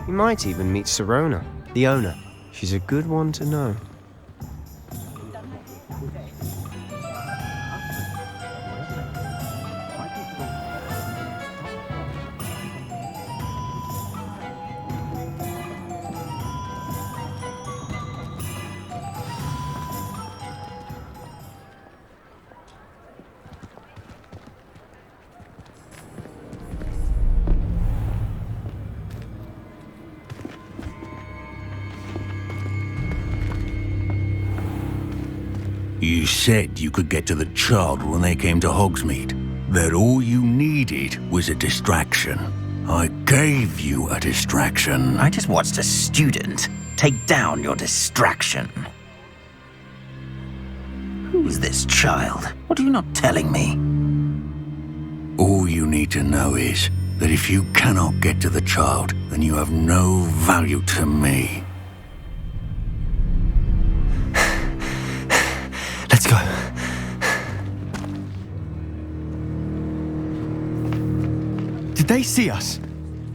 You might even meet Sirona, the owner. She's a good one to know. You said you could get to the child when they came to Hogsmeade. That all you needed was a distraction. I gave you a distraction. I just watched a student take down your distraction. Who's this child? What are you not telling me? All you need to know is that if you cannot get to the child, then you have no value to me. Let's go. Did they see us?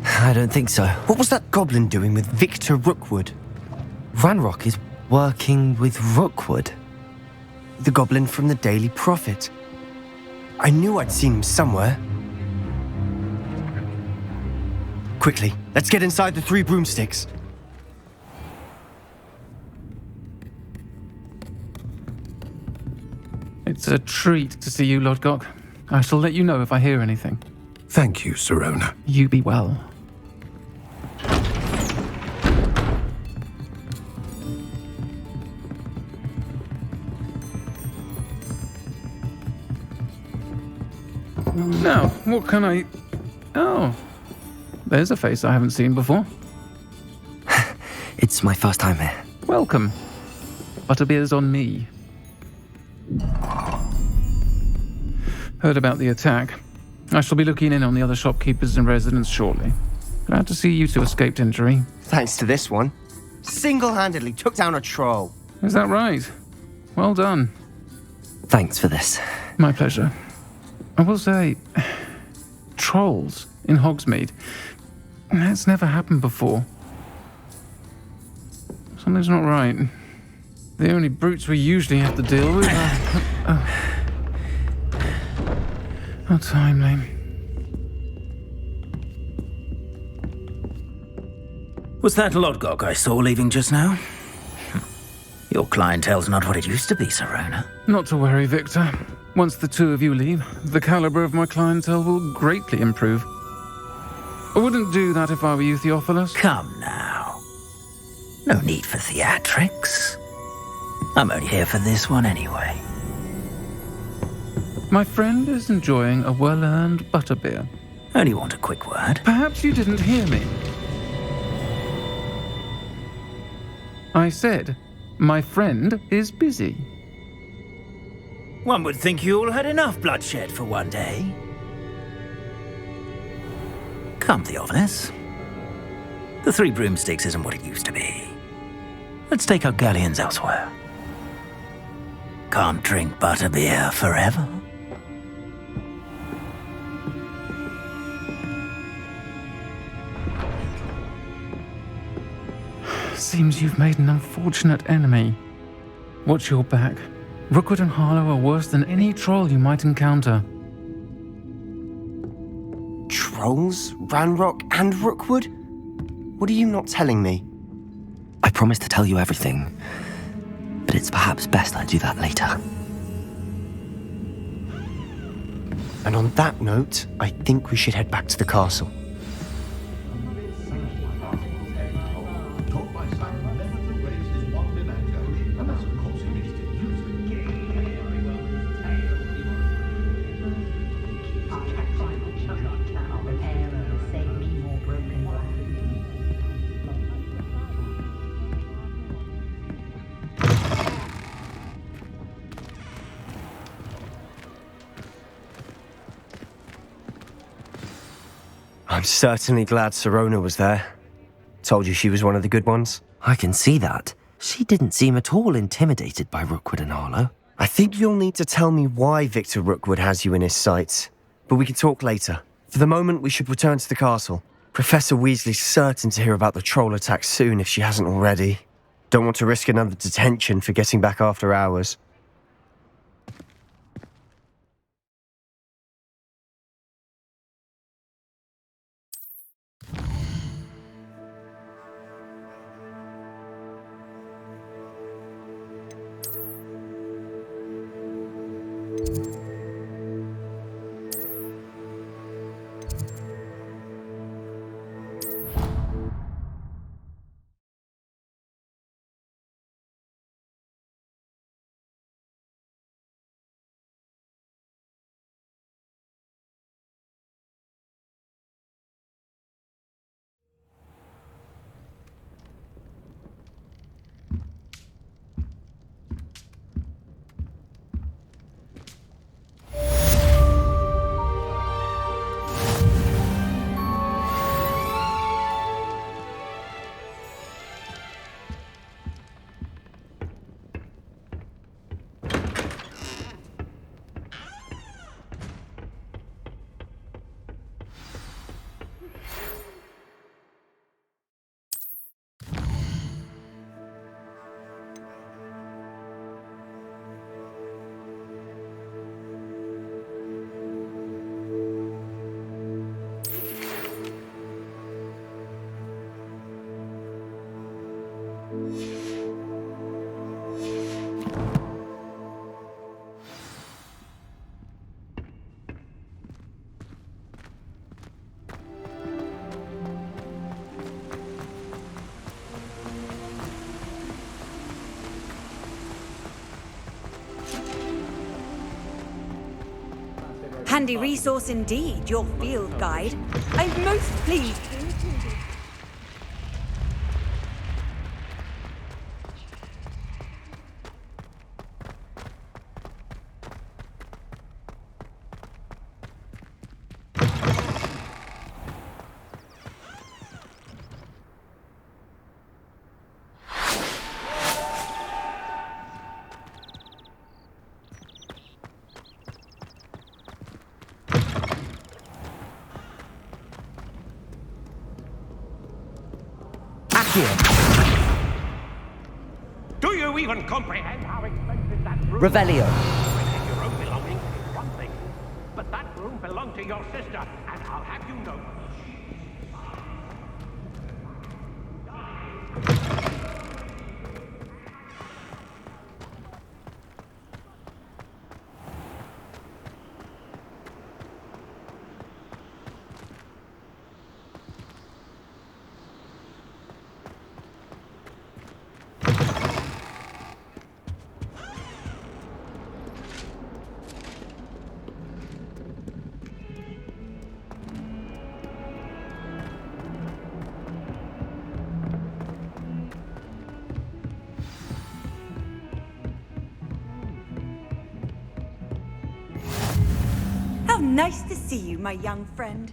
I don't think so. What was that goblin doing with Victor Rookwood? Ranrock is working with Rookwood. The goblin from the Daily Prophet. I knew I'd seen him somewhere. Quickly, let's get inside the 3 broomsticks. It's a treat to see you, Lodgok. I shall let you know if I hear anything. Thank you, Sirona. You be well. Now, what can I... Oh, there's a face I haven't seen before. It's my first time here. Welcome. Butterbeer's on me. Heard about the attack. I shall be looking in on the other shopkeepers and residents shortly. Glad to see you two escaped injury. Thanks to this one. Single-handedly took down a troll. Is that right? Well done. Thanks for this. My pleasure. I will say, trolls in Hogsmeade. That's never happened before. Something's not right. The only brutes we usually have to deal with are... How timely. Was that Lodgok I saw leaving just now? Your clientele's not what it used to be, Sirona. Not to worry, Victor. Once the two of you leave, the caliber of my clientele will greatly improve. I wouldn't do that if I were you, Theophilus. Come now. No need for theatrics. I'm only here for this one anyway. My friend is enjoying a well-earned butterbeer. Only want a quick word. Perhaps you didn't hear me. I said, my friend is busy. One would think you all had enough bloodshed for one day. Come, Theophilus. The 3 broomsticks isn't what it used to be. Let's take our galleons elsewhere. Can't drink butterbeer forever. Seems you've made an unfortunate enemy. Watch your back. Rookwood and Harlow are worse than any troll you might encounter. Trolls? Ranrock and Rookwood? What are you not telling me? I promised to tell you everything, but it's perhaps best I do that later. And on that note, I think we should head back to the castle. I'm certainly glad Sirona was there. Told you she was one of the good ones. I can see that. She didn't seem at all intimidated by Rookwood and Harlow. I think you'll need to tell me why Victor Rookwood has you in his sights, but we can talk later. For the moment, we should return to the castle. Professor Weasley's certain to hear about the troll attack soon if she hasn't already. Don't want to risk another detention for getting back after hours. Handy resource indeed, your field guide. I'm most pleased. Do you even comprehend how expensive that room Revelio. When it had your own belongings, it's one thing. But that room belonged to your sister, and I'll have you know. How nice to see you, my young friend.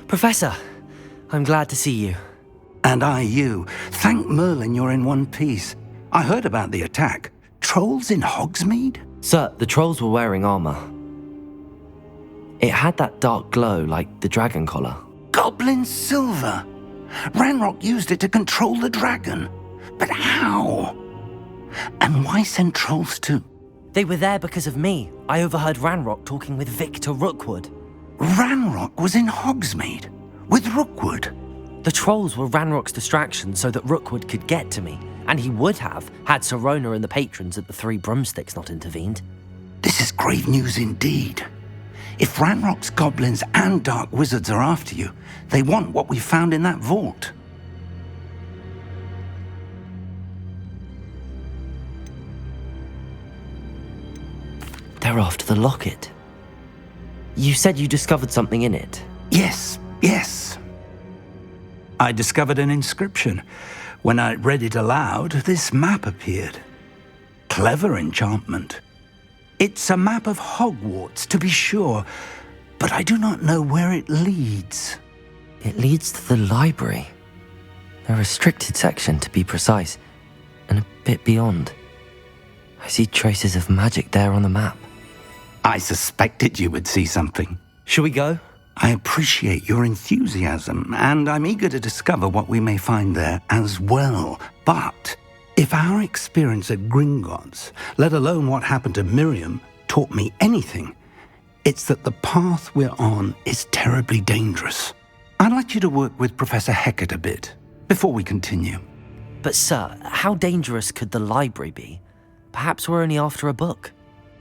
Professor, I'm glad to see you. And I you. Thank Merlin you're in one piece. I heard about the attack. Trolls in Hogsmeade? Sir, the trolls were wearing armor. It had that dark glow like the dragon collar. Goblin silver! Ranrock used it to control the dragon. But how? And why send trolls too? They were there because of me. I overheard Ranrock talking with Victor Rookwood. Ranrock was in Hogsmeade with Rookwood. The trolls were Ranrock's distraction so that Rookwood could get to me, and he would have had Sirona and the patrons at the Three Broomsticks not intervened. This is grave news indeed. If Ranrock's goblins and dark wizards are after you, they want what we found in that vault. They're after the locket. You said you discovered something in it. Yes. I discovered an inscription. When I read it aloud, this map appeared. Clever enchantment. It's a map of Hogwarts, to be sure, but I do not know where it leads. It leads to the library. A restricted section, to be precise, and a bit beyond. I see traces of magic there on the map. I suspected you would see something. Shall we go? I appreciate your enthusiasm, and I'm eager to discover what we may find there as well. But if our experience at Gringotts, let alone what happened to Miriam, taught me anything, it's that the path we're on is terribly dangerous. I'd like you to work with Professor Hecat a bit before we continue. But sir, how dangerous could the library be? Perhaps we're only after a book.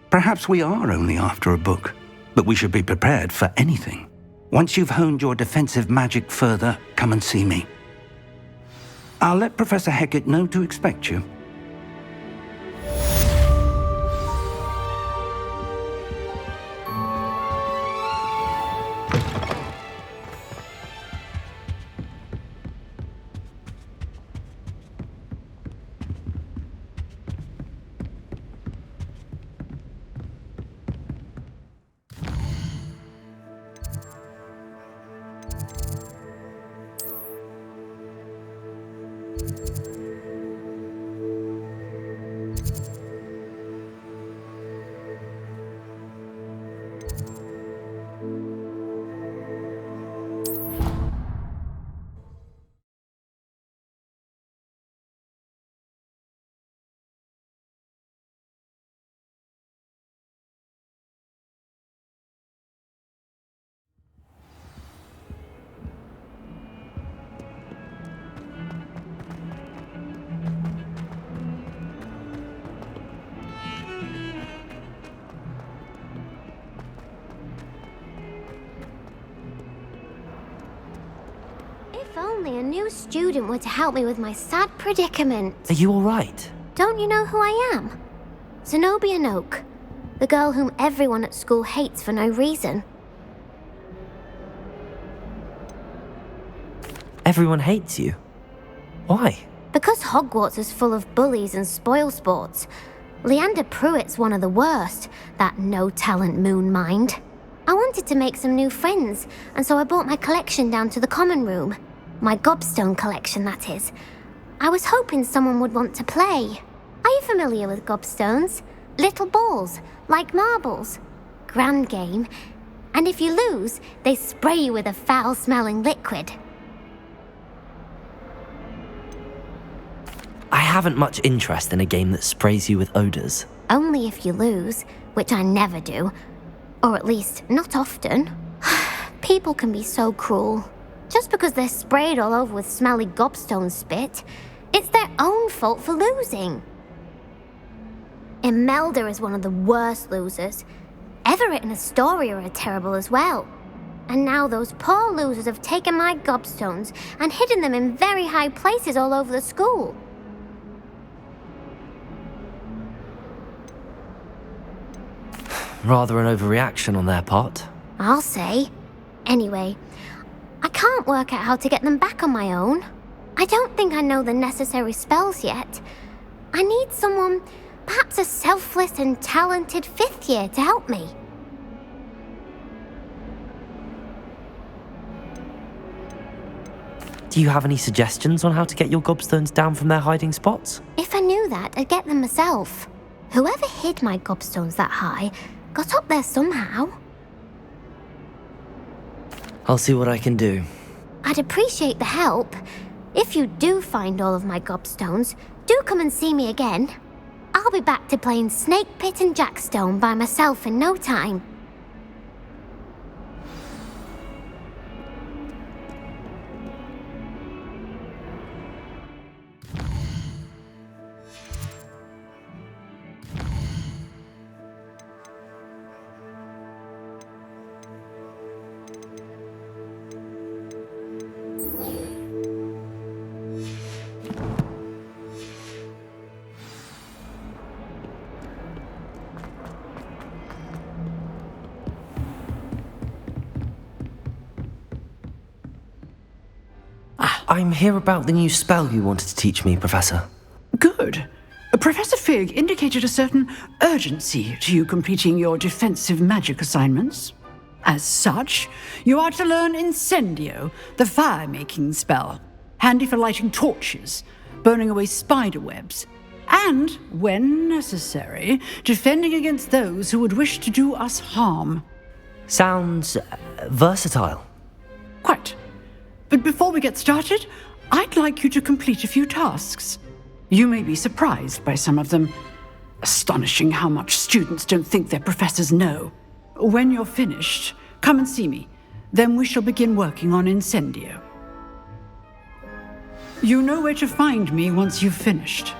Perhaps we are only after a book, but we should be prepared for anything. Once you've honed your defensive magic further, come and see me. I'll let Professor Hecat know to expect you. If only a new student were to help me with my sad predicament. Are you all right? Don't you know who I am? Zenobia Noak, the girl whom everyone at school hates for no reason. Everyone hates you. Why? Because Hogwarts is full of bullies and spoilsports. Leander Pruitt's one of the worst, that no-talent moon mind. I wanted to make some new friends, and so I brought my collection down to the common room. My gobstone collection, that is. I was hoping someone would want to play. Are you familiar with gobstones? Little balls, like marbles. Grand game. And if you lose, they spray you with a foul-smelling liquid. I haven't much interest in a game that sprays you with odours. Only if you lose, which I never do. Or at least, not often. People can be so cruel. Just because they're sprayed all over with smelly gobstone spit, it's their own fault for losing. Imelda is one of the worst losers. Everett and Astoria are terrible as well. And now those poor losers have taken my gobstones and hidden them in very high places all over the school. Rather an overreaction on their part. I'll say. Anyway, I can't work out how to get them back on my own. I don't think I know the necessary spells yet. I need someone, perhaps a selfless and talented fifth year to help me. Do you have any suggestions on how to get your gobstones down from their hiding spots? If I knew that, I'd get them myself. Whoever hid my gobstones that high got up there somehow. I'll see what I can do. I'd appreciate the help. If you do find all of my gobstones, do come and see me again. I'll be back to playing Snake Pit and Jackstone by myself in no time. I'm here about the new spell you wanted to teach me, Professor. Good. Professor Fig indicated a certain urgency to you completing your defensive magic assignments. As such, you are to learn Incendio, the fire-making spell, handy for lighting torches, burning away spider webs, and, when necessary, defending against those who would wish to do us harm. Sounds versatile. Quite. But before we get started, I'd like you to complete a few tasks. You may be surprised by some of them. Astonishing how much students don't think their professors know. When you're finished, come and see me. Then we shall begin working on Incendio. You know where to find me once you've finished.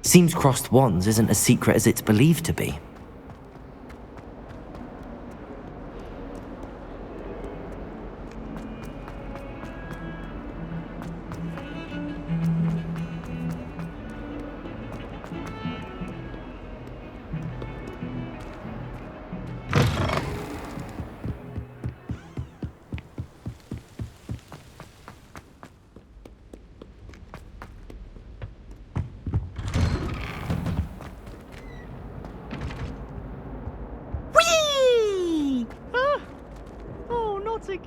Seems crossed wands isn't as secret as it's believed to be.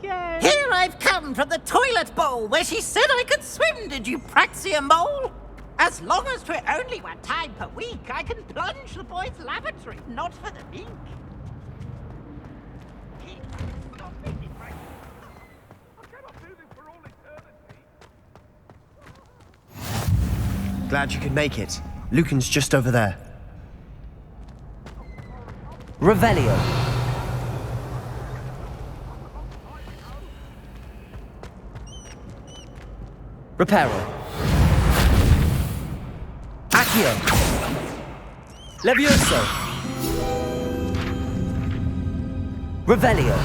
Here I've come from the toilet bowl where she said I could swim, did you praxia mole? As long as 'twere only 1 time per week, I can plunge the boys' lavatory, not for the ink. Glad you could make it. Lucan's just over there. Revelio. Reparo. Accio. Levioso. Revelio.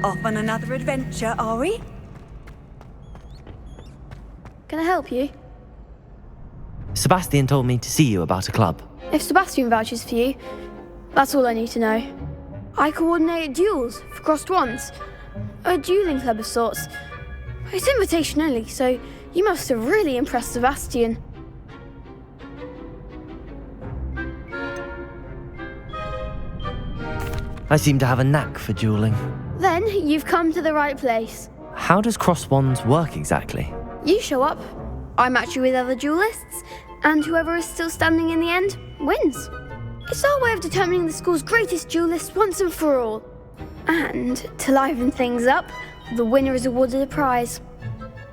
Off on another adventure, are we? Can I help you? Sebastian told me to see you about a club. If Sebastian vouches for you, that's all I need to know. I coordinate duels for crossed wands. A dueling club of sorts. It's invitation only, so you must have really impressed Sebastian. I seem to have a knack for dueling. Then you've come to the right place. How does crossed wands work exactly? You show up, I match you with other duelists, and whoever is still standing in the end wins. It's our way of determining the school's greatest duelist once and for all. And to liven things up, the winner is awarded a prize.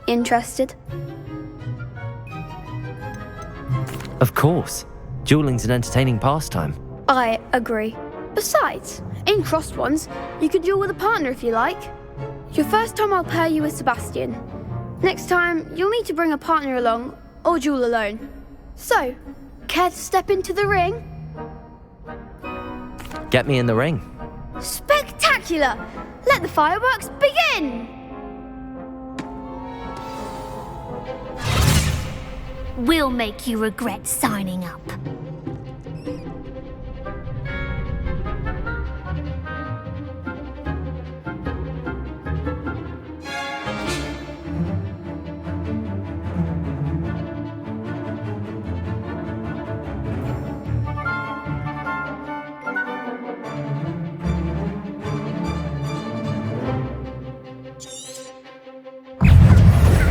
Interested? Of course. Dueling's an entertaining pastime. I agree. Besides, in crossed ones, you could duel with a partner if you like. Your first time I'll pair you with Sebastian. Next time, you'll need to bring a partner along, or duel alone. So, care to step into the ring? Get me in the ring. Spectacular! Let the fireworks begin! We'll make you regret signing up.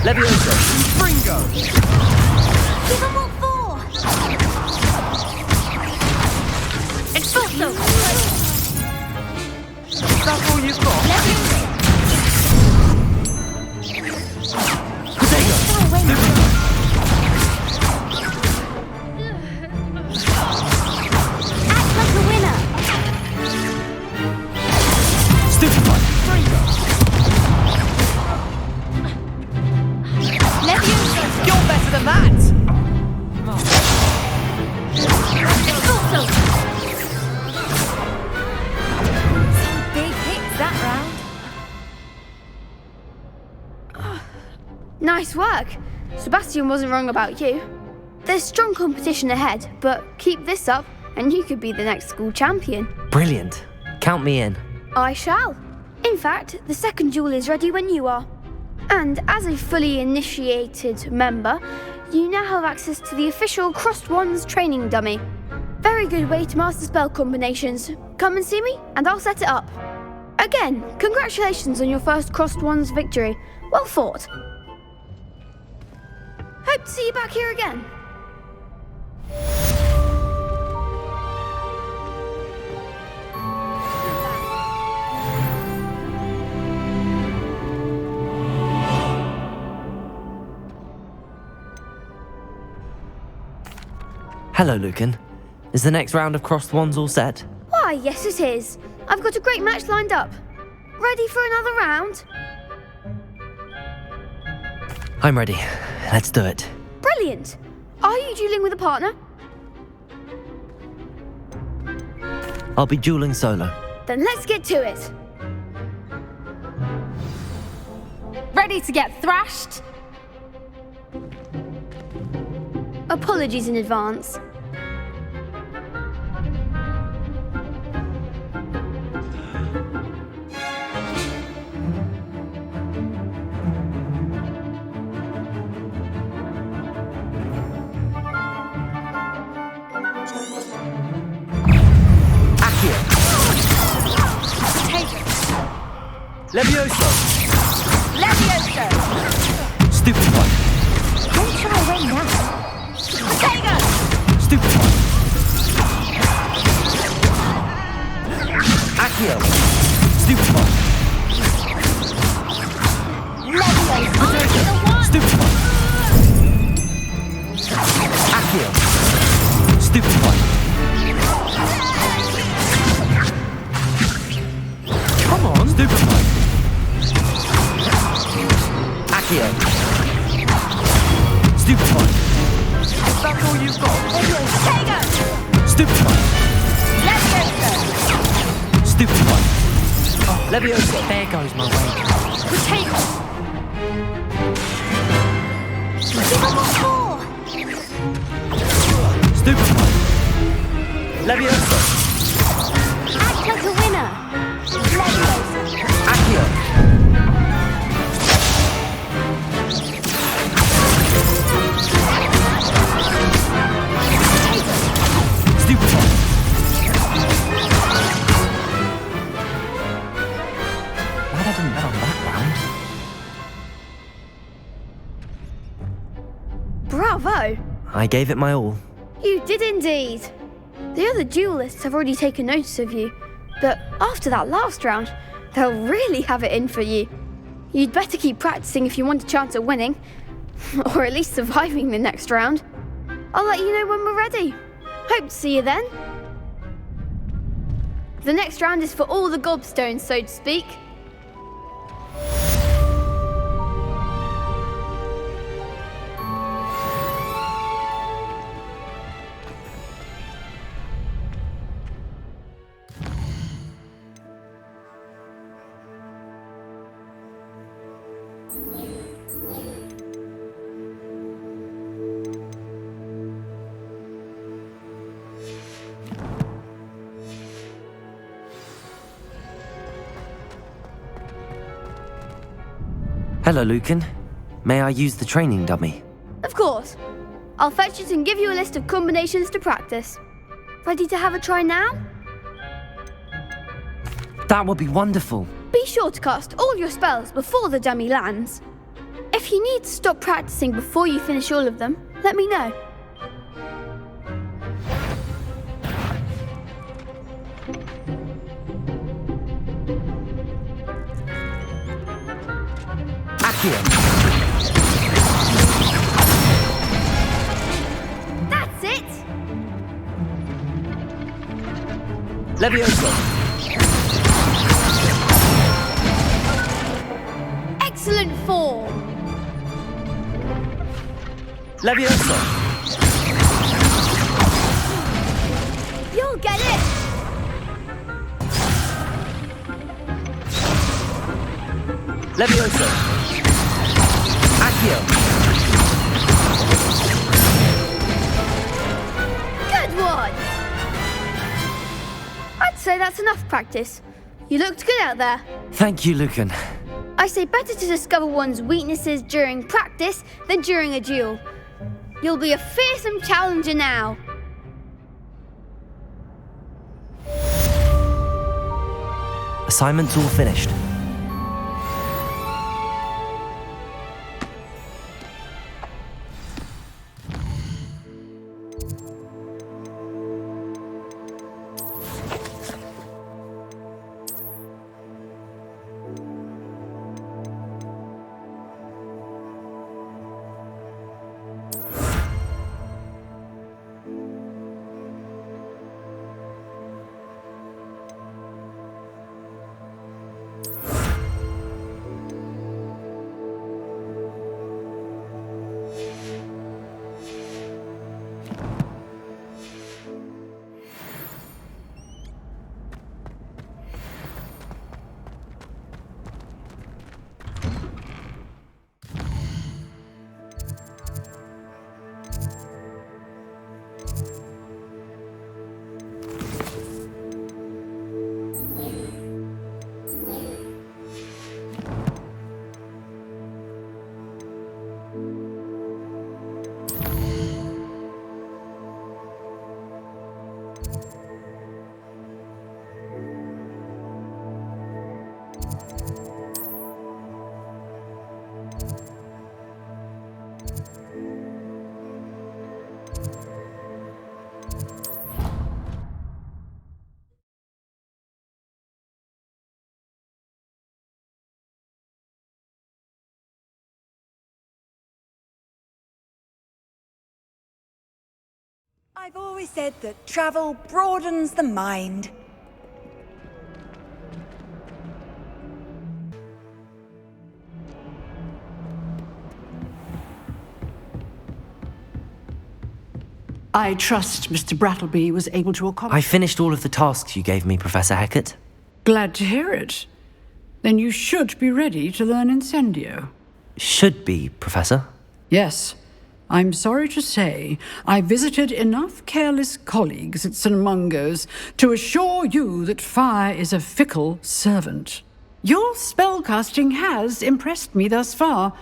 Levioso. Fringo! Give them what for! Expulso! Is that all you've got? Act like a winner! Stupefy! You're better than that! Big hits, that right? Nice work. Sebastian wasn't wrong about you. There's strong competition ahead, but keep this up and you could be the next school champion. Brilliant. Count me in. I shall. In fact, the second duel is ready when you are. And as a fully initiated member, you now have access to the official Crossed Wands training dummy. Very good way to master spell combinations. Come and see me, and I'll set it up. Again, congratulations on your first Crossed Wands victory. Well fought. Hope to see you back here again. Hello, Lucan. Is the next round of Crossed Wands all set? Why, yes it is. I've got a great match lined up. Ready for another round? I'm ready. Let's do it. Brilliant. Are you dueling with a partner? I'll be dueling solo. Then let's get to it. Ready to get thrashed? Apologies in advance. Levioso! Levioso! Stupid one! Don't try right now. Potato! Stupid one! Accio! Stupid one! Levioso! Stupid one! Accio! Stupid one! Come on! Stupid one! Accio! Stupid one! That's all you've got! Potato! Stupid one! Levioso! Stupid one! Oh, Levioso! There goes my way. Potato! Give them what for? Stupid one! Levioso! Act like a winner. Levioso! Accio! Stupid one! Glad I didn't bet on that round. Bravo! I gave it my all. You did indeed. The other duelists have already taken notice of you, but after that last round, they'll really have it in for you. You'd better keep practicing if you want a chance at winning, or at least surviving the next round. I'll let you know when we're ready. Hope to see you then. The next round is for all the gobstones, so to speak. Hello, Lucan. May I use the training dummy? Of course. I'll fetch it and give you a list of combinations to practice. Ready to have a try now? That would be wonderful. Be sure to cast all your spells before the dummy lands. If you need to stop practicing before you finish all of them, let me know. Accio! That's it! Levioso! Excellent form! Levioso! You'll get it! Levioso! Accio! Accio! Good one! I'd say that's enough practice. You looked good out there. Thank you, Lucan. I say better to discover one's weaknesses during practice than during a duel. You'll be a fearsome challenger now. Assignment's all finished. I've always said that travel broadens the mind. I trust Mr. Brattleby was able to I accomplish. finished all of the tasks you gave me, Professor Hecat. Glad to hear it. Then you should be ready to learn Incendio. Should be, Professor. Yes. I'm sorry to say, I visited enough careless colleagues at St. Mungo's to assure you that fire is a fickle servant. Your spellcasting has impressed me thus far,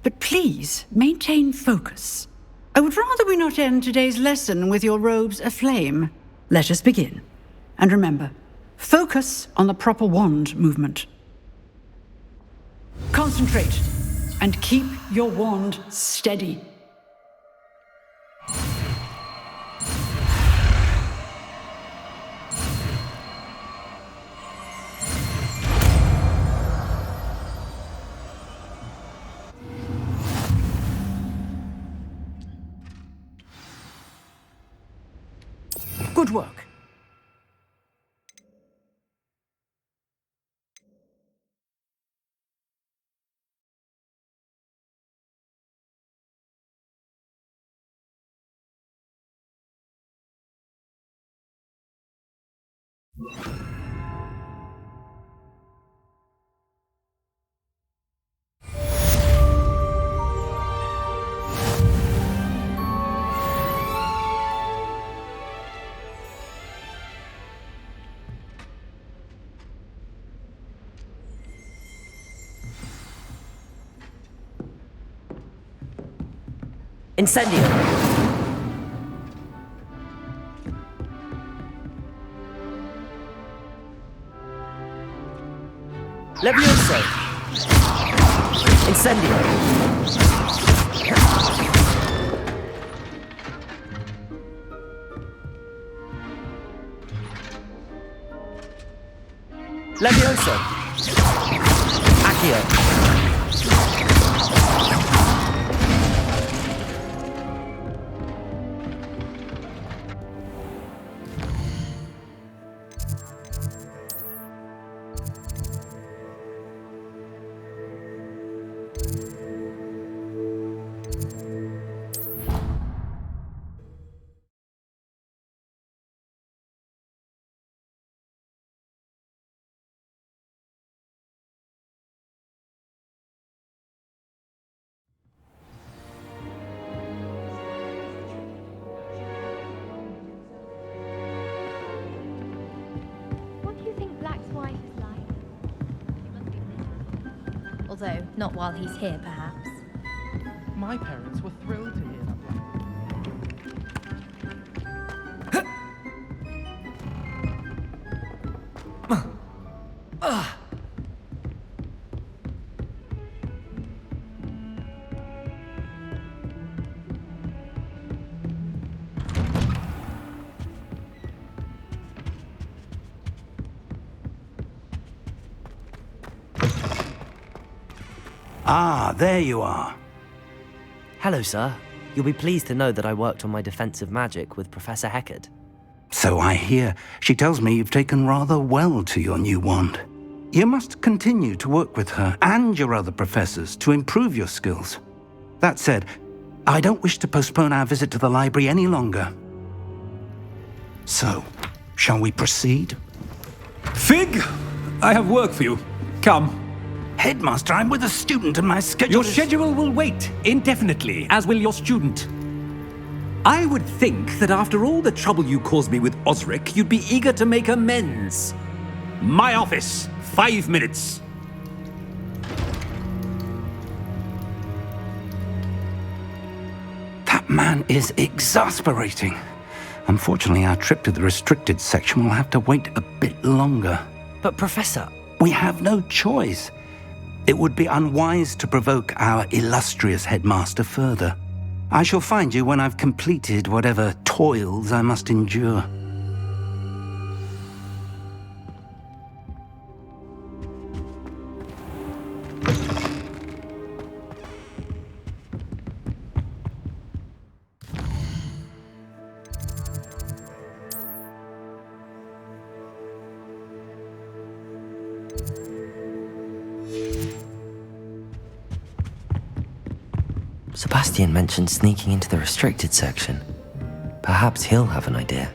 but please maintain focus. I would rather we not end today's lesson with your robes aflame. Let us begin. And remember, focus on the proper wand movement. Concentrate and keep your wand steady. Good work. Incendio! Levioso! Incendio! Levioso! Accio! although not while he's here, perhaps. My parents were thrilled to hear that. Ah, there you are. Hello, sir. You'll be pleased to know that I worked on my defensive magic with Professor Heckard. So I hear. She tells me you've taken rather well to your new wand. You must continue to work with her and your other professors to improve your skills. That said, I don't wish to postpone our visit to the library any longer. So, shall we proceed? Fig! I have work for you. Come. Headmaster, I'm with a student and my schedule Your schedule will wait indefinitely, as will your student. I would think that after all the trouble you caused me with Osric, you'd be eager to make amends. My office, 5 minutes. That man is exasperating. Unfortunately, our trip to the restricted section will have to wait a bit longer. But Professor... We have no choice. It would be unwise to provoke our illustrious headmaster further. I shall find you when I've completed whatever toils I must endure. Sebastian mentioned sneaking into the restricted section. Perhaps he'll have an idea.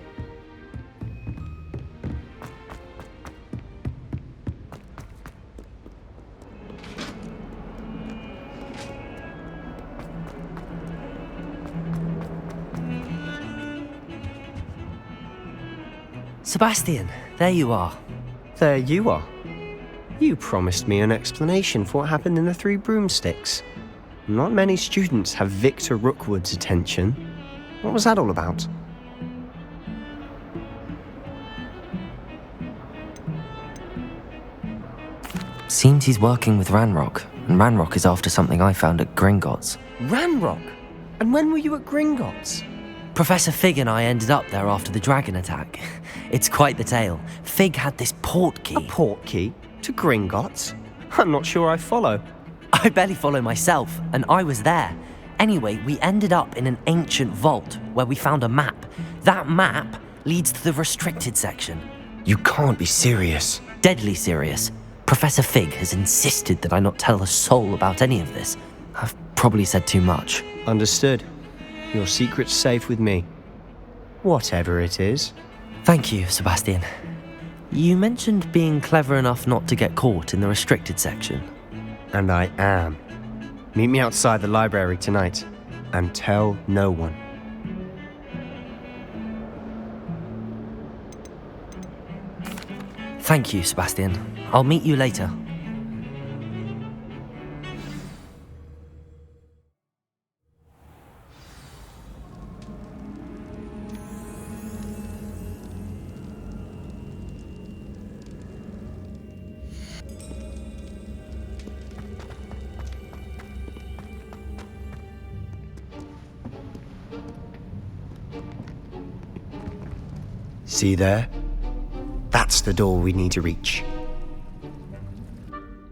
Sebastian, there you are. There you are. You promised me an explanation for what happened in the Three Broomsticks. Not many students have Victor Rookwood's attention. What was that all about? Seems he's working with Ranrock, and Ranrock is after something I found at Gringotts. Ranrock? And when were you at Gringotts? Professor Fig and I ended up there after the dragon attack. It's quite the tale. Fig had this port key. A port key? To Gringotts? I'm not sure I follow. I barely follow myself, and I was there. Anyway, we ended up in an ancient vault where we found a map. That map leads to the restricted section. You can't be serious. Deadly serious. Professor Fig has insisted that I not tell a soul about any of this. I've probably said too much. Understood. Your secret's safe with me. Whatever it is. Thank you, Sebastian. You mentioned being clever enough not to get caught in the restricted section. And I am. Meet me outside the library tonight, and tell no one. Thank you, Sebastian. I'll meet you later. See there? That's the door we need to reach.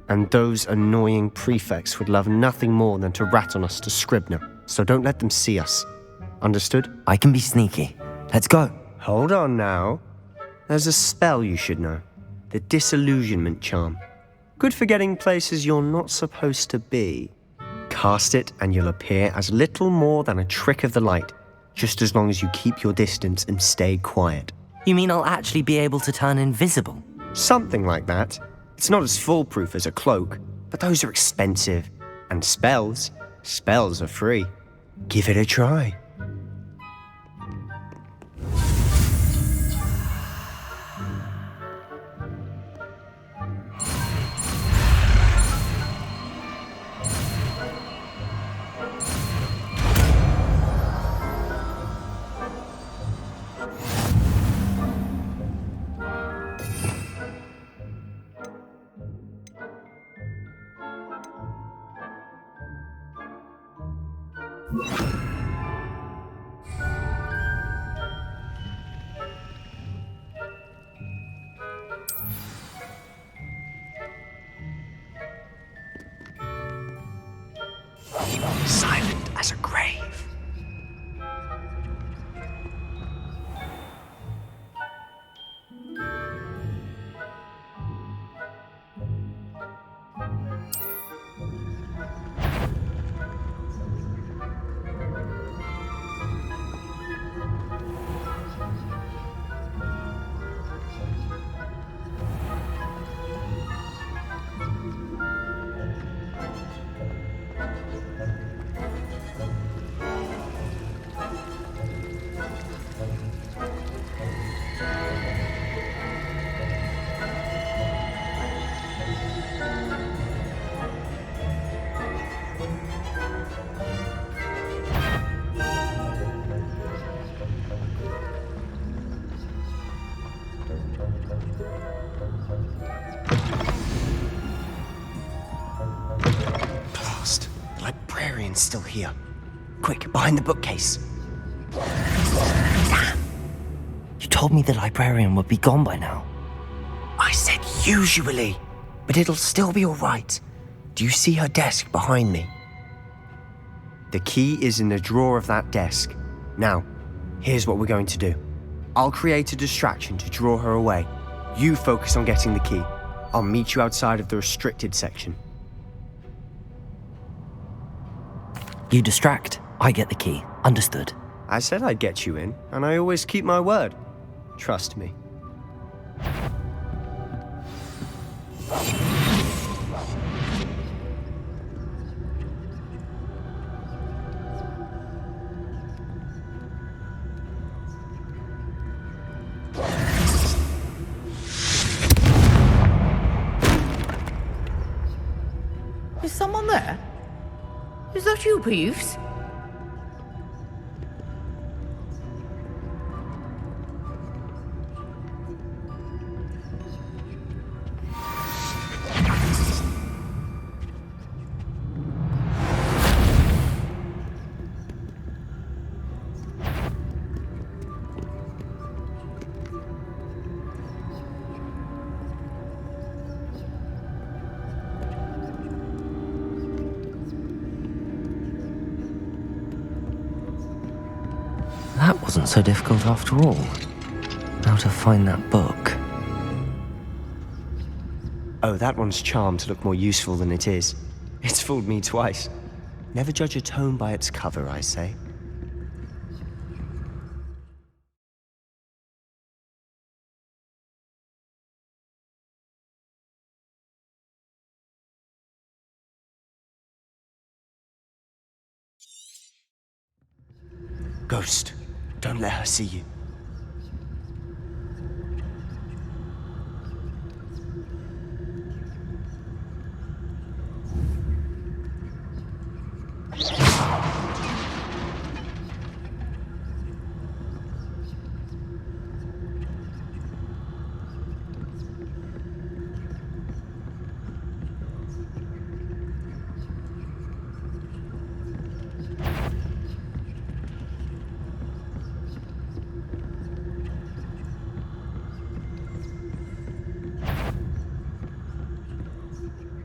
And those annoying prefects would love nothing more than to rat on us to Scribner, so don't let them see us. Understood? I can be sneaky. Let's go. Hold on now. There's a spell you should know. The Disillusionment Charm. Good for getting places you're not supposed to be. Cast it and you'll appear as little more than a trick of the light, just as long as you keep your distance and stay quiet. You mean I'll actually be able to turn invisible? Something like that. It's not as foolproof as a cloak, but those are expensive. And spells are free. Give it a try. librarian's still here. Quick, behind the bookcase. Damn. You told me the librarian would be gone by now. I said usually, but it'll still be all right. Do you see her desk behind me? The key is in the drawer of that desk. Now, here's what we're going to do. I'll create a distraction to draw her away. You focus on getting the key. I'll meet you outside of the restricted section. You distract, I get the key. Understood. I said I'd get you in, and I always keep my word. Trust me. Is someone there? Is that you, Peeves? That wasn't so difficult after all. How to find that book. Oh, that one's charmed to look more useful than it is. It's fooled me twice. Never judge a tome by its cover, I say. Ghost, don't let her see you.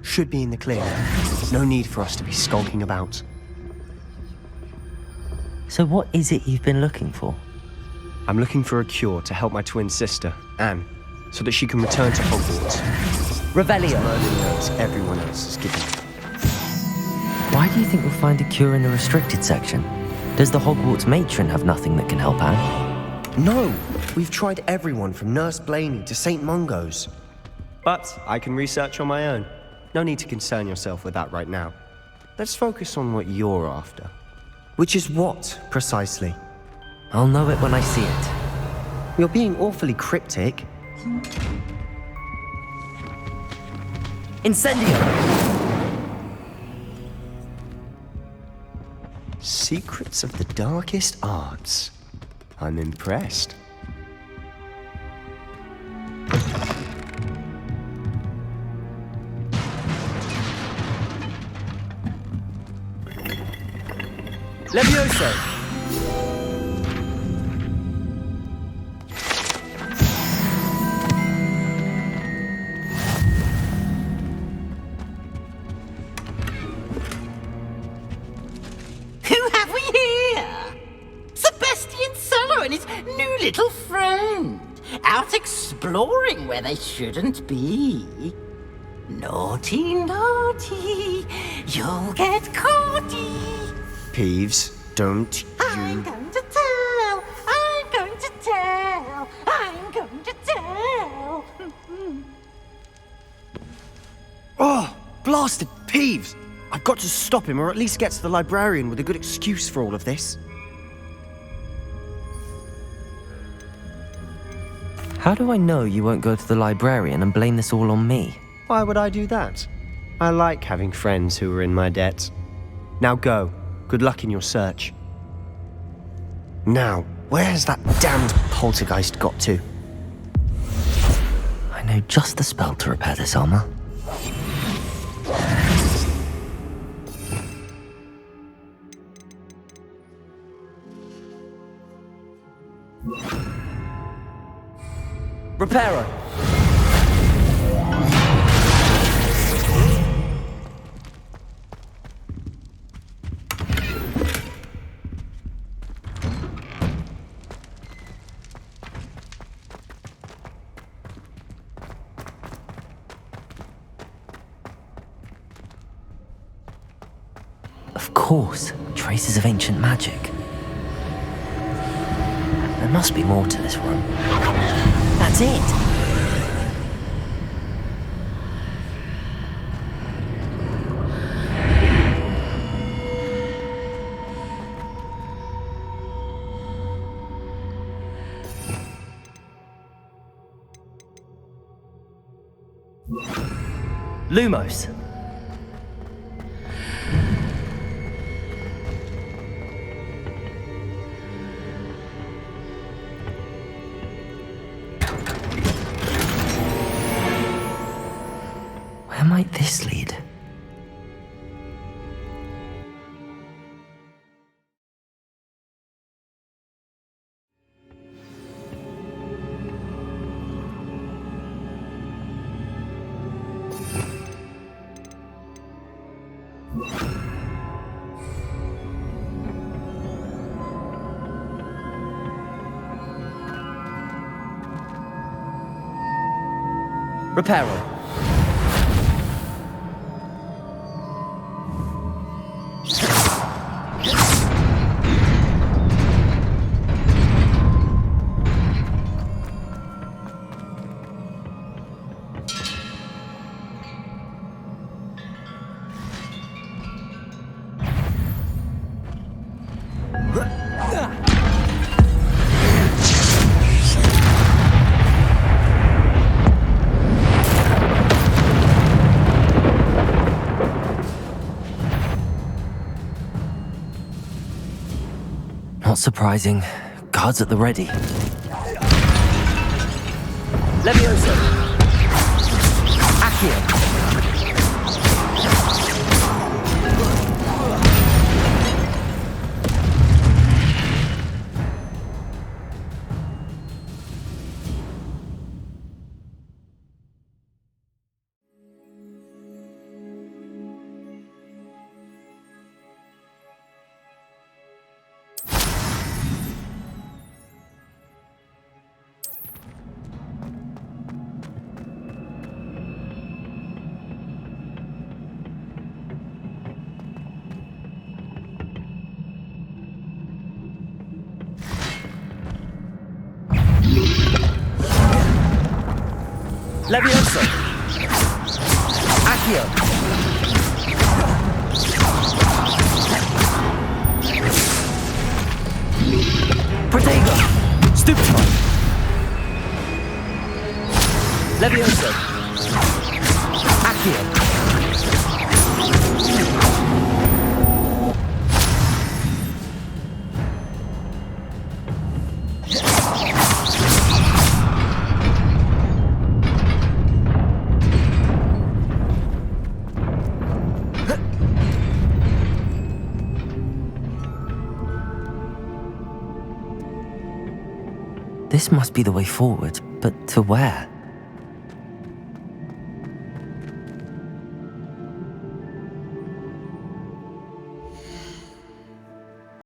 Should be in the clear. No need for us to be skulking about. So what is it you've been looking for? I'm looking for a cure to help my twin sister, Anne, so that she can return to Hogwarts. Revelio! Merlin knows everyone else is giving up. Why do you think we'll find a cure in the restricted section? Does the Hogwarts matron have nothing that can help Anne? No! We've tried everyone from Nurse Blaney to St. Mungo's. But I can research on my own. No need to concern yourself with that right now. Let's focus on what you're after. Which is what, precisely? I'll know it when I see it. You're being awfully cryptic. Incendio! Secrets of the darkest arts. I'm impressed. Levioso! Who have we here? Sebastian Solo and his new little friend. Out exploring where they shouldn't be. Naughty, naughty, you'll get caughty. Peeves, don't you... I'm going to tell, I'm going to tell, I'm going to tell. Oh, blasted Peeves! I've got to stop him, or at least get to the librarian with a good excuse for all of this. How do I know you won't go to the librarian and blame this all on me? Why would I do that? I like having friends who are in my debt. Now go. Good luck in your search. Now, where's that damned poltergeist got to? I know just the spell to repair this armor. Reparo. Of course, traces of ancient magic. There must be more to this room. That's it! Lumos. Where might this lead? Reparo. Not surprising. Guards at the ready. Levioso. Accio. Levioso. Accio. Protego. Stupefy. Levioso. Accio. This must be the way forward, but to where?